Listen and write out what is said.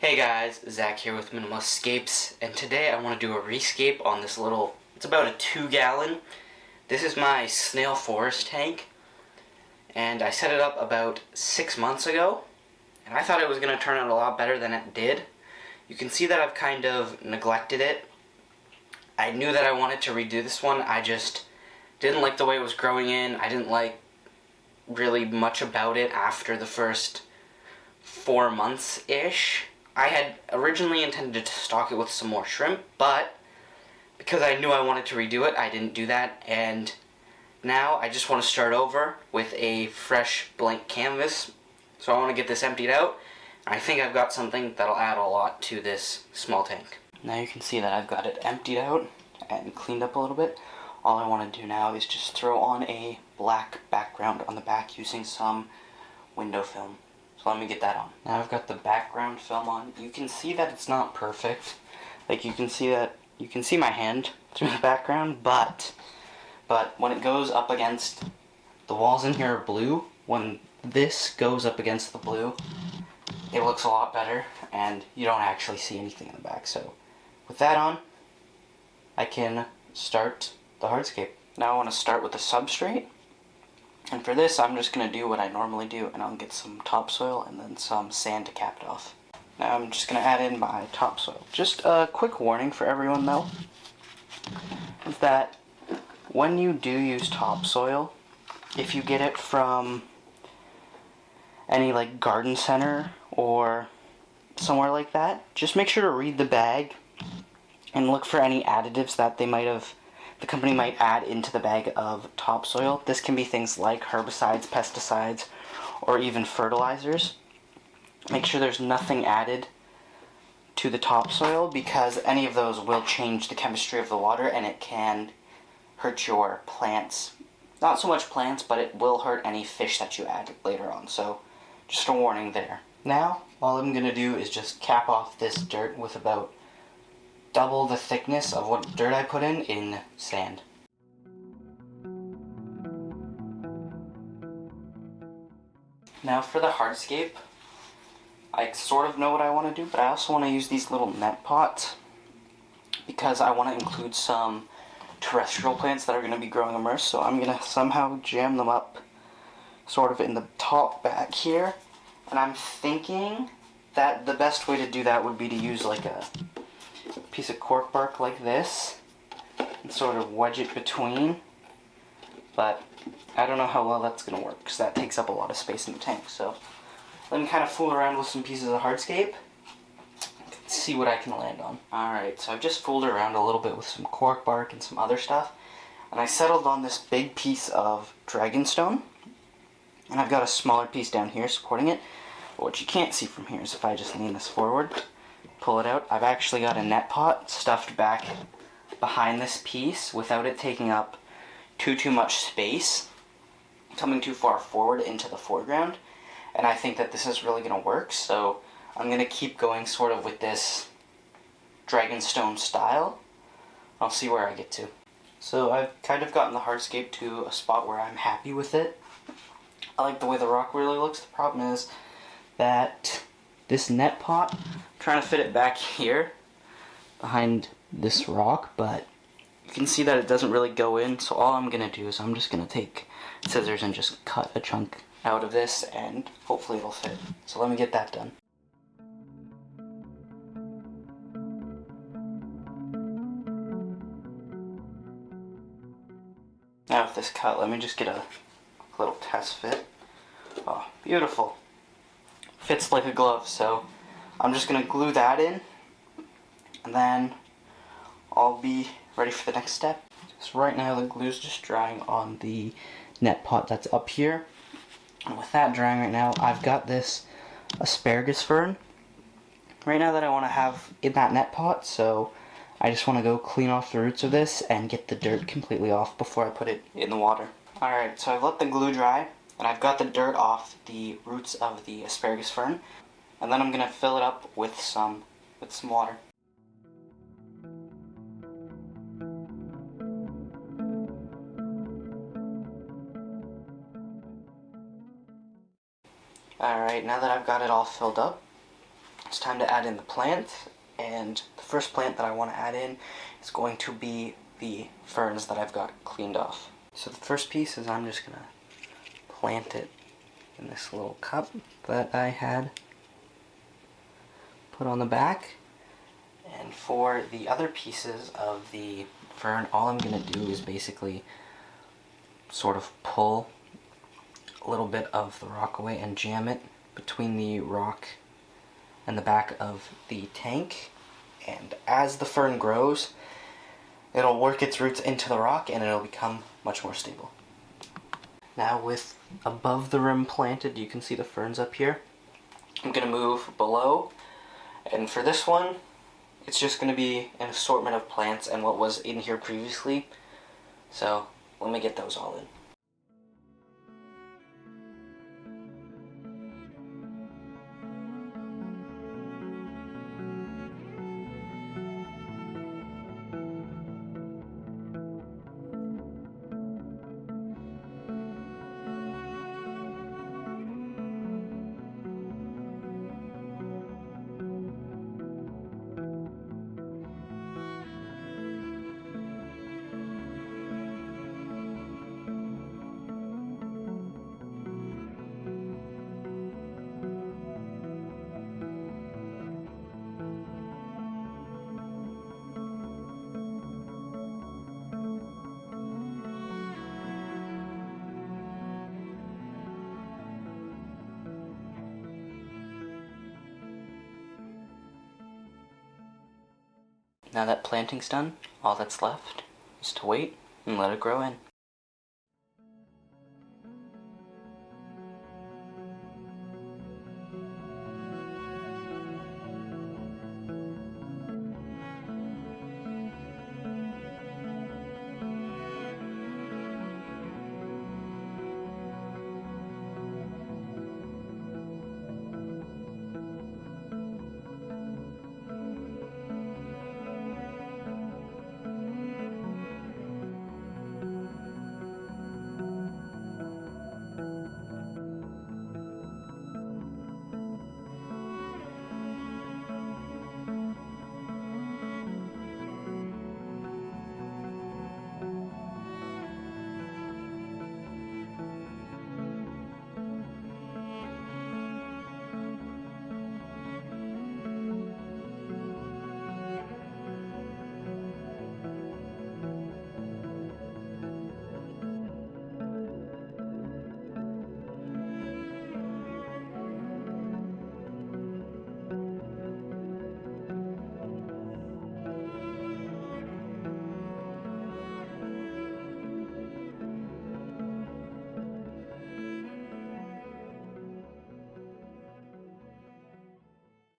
Hey guys, Zach here with Minimalescapes, and today I want to do a rescape on this little, it's about a 2-gallon. This is my snail forest tank, and I set it up about 6 months ago, and I thought it was going to turn out a lot better than it did. You can see that I've kind of neglected it. I knew that I wanted to redo this one, I just didn't like the way it was growing in. I didn't like really much about it after the first 4 months-ish. I had originally intended to stock it with some more shrimp, but because I knew I wanted to redo it, I didn't do that, and now I just want to start over with a fresh blank canvas. So I want to get this emptied out. I think I've got something that'll add a lot to this small tank. Now you can see that I've got it emptied out and cleaned up a little bit. All I want to do now is just throw on a black background on the back using some window film. So let me get that on. Now I've got the background film on. You can see that it's not perfect. Like you can see my hand through the background, but when it goes up against the walls in here are blue. When this goes up against the blue, it looks a lot better and you don't actually see anything in the back. So with that on, I can start the hardscape. Now I want to start with the substrate. And for this, I'm just going to do what I normally do, and I'll get some topsoil and then some sand to cap it off. Now I'm just going to add in my topsoil. Just a quick warning for everyone though, is that when you do use topsoil, if you get it from any like garden center or somewhere like that, just make sure to read the bag and look for any additives that the company might add into the bag of topsoil. This can be things like herbicides, pesticides, or even fertilizers. Make sure there's nothing added to the topsoil because any of those will change the chemistry of the water and it can hurt your plants. Not so much plants, but it will hurt any fish that you add later on. So just a warning there. Now, all I'm going to do is just cap off this dirt with about double the thickness of what dirt I put in sand. Now for the hardscape, I sort of know what I want to do, but I also want to use these little net pots because I want to include some terrestrial plants that are going to be growing immersed, so I'm going to somehow jam them up sort of in the top back here, and I'm thinking that the best way to do that would be to use like a piece of cork bark like this and sort of wedge it between, but I don't know how well that's going to work because that takes up a lot of space in the tank. So let me kind of fool around with some pieces of hardscape, see what I can land on. Alright, so I've just fooled around a little bit with some cork bark and some other stuff, and I settled on this big piece of dragonstone, and I've got a smaller piece down here supporting it. But what you can't see from here is if I just lean this forward, pull it out, I've actually got a net pot stuffed back behind this piece without it taking up too much space, coming too far forward into the foreground, and I think that this is really going to work, so I'm going to keep going sort of with this dragonstone style. I'll see where I get to. So I've kind of gotten the hardscape to a spot where I'm happy with it. I like the way the rock really looks. The problem is that this net pot, I'm trying to fit it back here behind this rock, but you can see that it doesn't really go in, so all I'm going to do is I'm just going to take scissors and just cut a chunk out of this, and hopefully it'll fit. So let me get that done. Now with this cut, let me just get a little test fit. Oh, beautiful. Fits like a glove, so I'm just going to glue that in, and then I'll be ready for the next step. So right now the glue's just drying on the net pot that's up here, and with that drying right now, I've got this asparagus fern right now that I want to have in that net pot, so I just want to go clean off the roots of this and get the dirt completely off before I put it in the water. Alright, so I've let the glue dry, and I've got the dirt off the roots of the asparagus fern, and then I'm going to fill it up with some water. Alright, now that I've got it all filled up, it's time to add in the plant, and the first plant that I want to add in is going to be the ferns that I've got cleaned off. So the first piece is I'm just gonna plant it in this little cup that I had put on the back. And for the other pieces of the fern, all I'm gonna do is basically sort of pull a little bit of the rock away and jam it between the rock and the back of the tank. And as the fern grows, it'll work its roots into the rock and it'll become much more stable. Now with above the rim planted, you can see the ferns up here. I'm going to move below, and for this one, it's just going to be an assortment of plants and what was in here previously. So let me get those all in. Now that planting's done, all that's left is to wait and let it grow in.